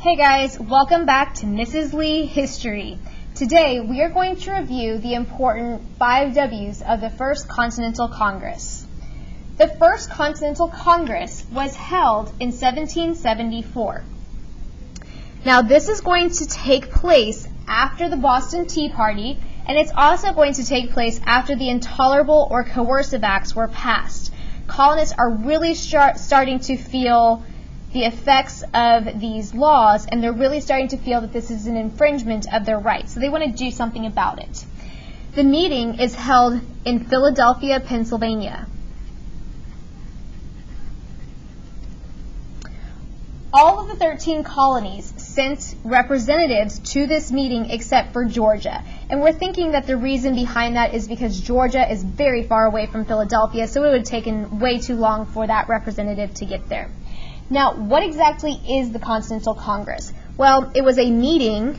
Hey guys, welcome back to Mrs. Lee History. Today we are going to review the important 5 W's of the First Continental Congress. The First Continental Congress was held in 1774. Now this is going to take place after the Boston Tea Party, and it's also going to take place after the Intolerable or Coercive Acts were passed. Colonists are really starting to feel the effects of these laws, and they're really starting to feel that this is an infringement of their rights. So they want to do something about it. The meeting is held in Philadelphia, Pennsylvania. All of the 13 colonies sent representatives to this meeting except for Georgia. And we're thinking that the reason behind that is because Georgia is very far away from Philadelphia, so it would have taken way too long for that representative to get there. Now, what exactly is the Continental Congress? Well, it was a meeting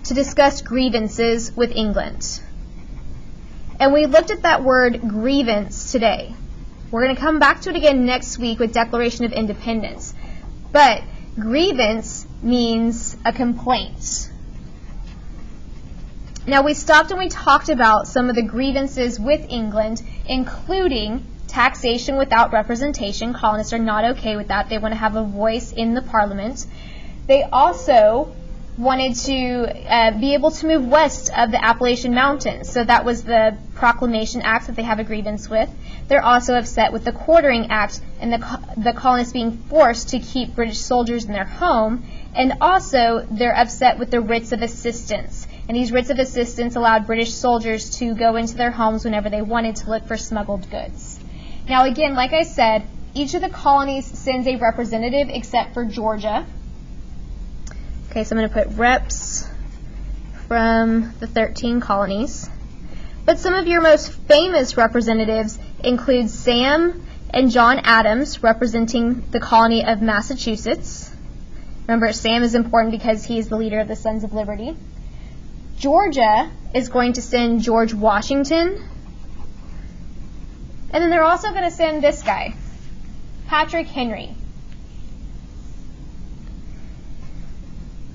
to discuss grievances with England. And we looked at that word grievance today. We're going to come back to it again next week with Declaration of Independence. But grievance means a complaint. Now, we stopped and we talked about some of the grievances with England, including taxation without representation. Colonists are not okay with that. They want to have a voice in the Parliament. They also wanted to be able to move west of the Appalachian Mountains. So that was the Proclamation Act that they have a grievance with. They're also upset with the Quartering Act and the colonists being forced to keep British soldiers in their home. And also they're upset with the writs of assistance. And these writs of assistance allowed British soldiers to go into their homes whenever they wanted to look for smuggled goods. Now again, like I said, each of the colonies sends a representative except for Georgia. Okay, so I'm going to put reps from the 13 colonies. But some of your most famous representatives include Sam and John Adams, representing the colony of Massachusetts. Remember, Sam is important because he's the leader of the Sons of Liberty. Georgia is going to send George Washington. And then they're also going to send this guy, Patrick Henry.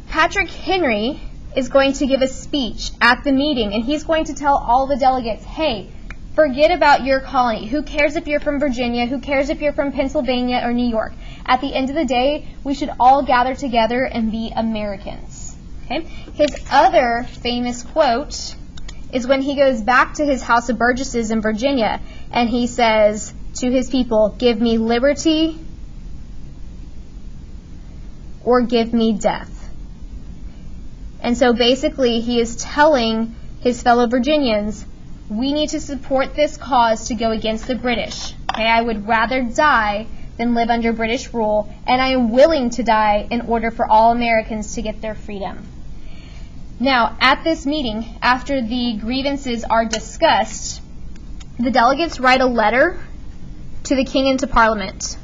Patrick Henry is going to give a speech at the meeting, and he's going to tell all the delegates, hey, forget about your colony. Who cares if you're from Virginia? Who cares if you're from Pennsylvania or New York? At the end of the day, we should all gather together and be Americans. Okay? His other famous quote is when he goes back to his House of Burgesses in Virginia, and he says to his people, give me liberty or give me death. And so basically he is telling his fellow Virginians, we need to support this cause to go against the British. Okay, I would rather die than live under British rule, and I am willing to die in order for all Americans to get their freedom. Now, at this meeting, after the grievances are discussed, the delegates write a letter to the King and to Parliament.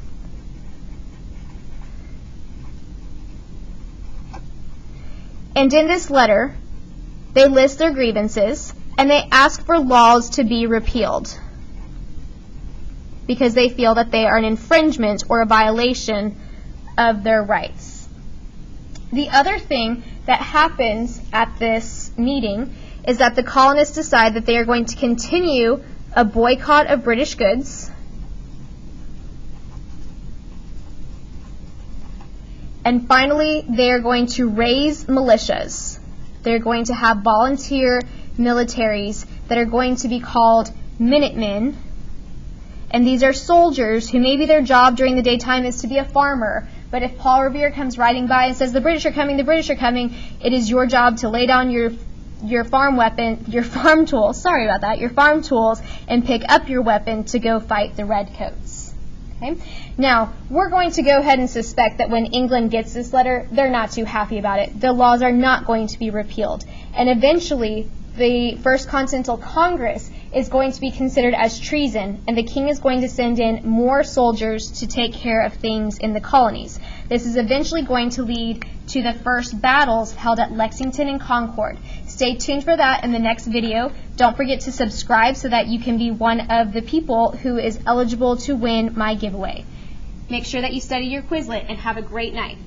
And in this letter, they list their grievances, and they ask for laws to be repealed because they feel that they are an infringement or a violation of their rights. The other thing that happens at this meeting is that the colonists decide that they are going to continue a boycott of British goods, and finally they are going to raise militias. They're going to have volunteer militaries that are going to be called Minutemen, and these are soldiers who maybe their job during the daytime is to be a farmer. But if Paul Revere comes riding by and says, the British are coming, it is your job to lay down your farm tools, and pick up your weapon to go fight the redcoats. Okay? Now, we're going to go ahead and suspect that when England gets this letter, they're not too happy about it. The laws are not going to be repealed. And eventually, the First Continental Congress is going to be considered as treason, and the king is going to send in more soldiers to take care of things in the colonies. This is eventually going to lead to the first battles held at Lexington and Concord. Stay tuned for that in the next video. Don't forget to subscribe so that you can be one of the people who is eligible to win my giveaway. Make sure that you study your Quizlet and have a great night.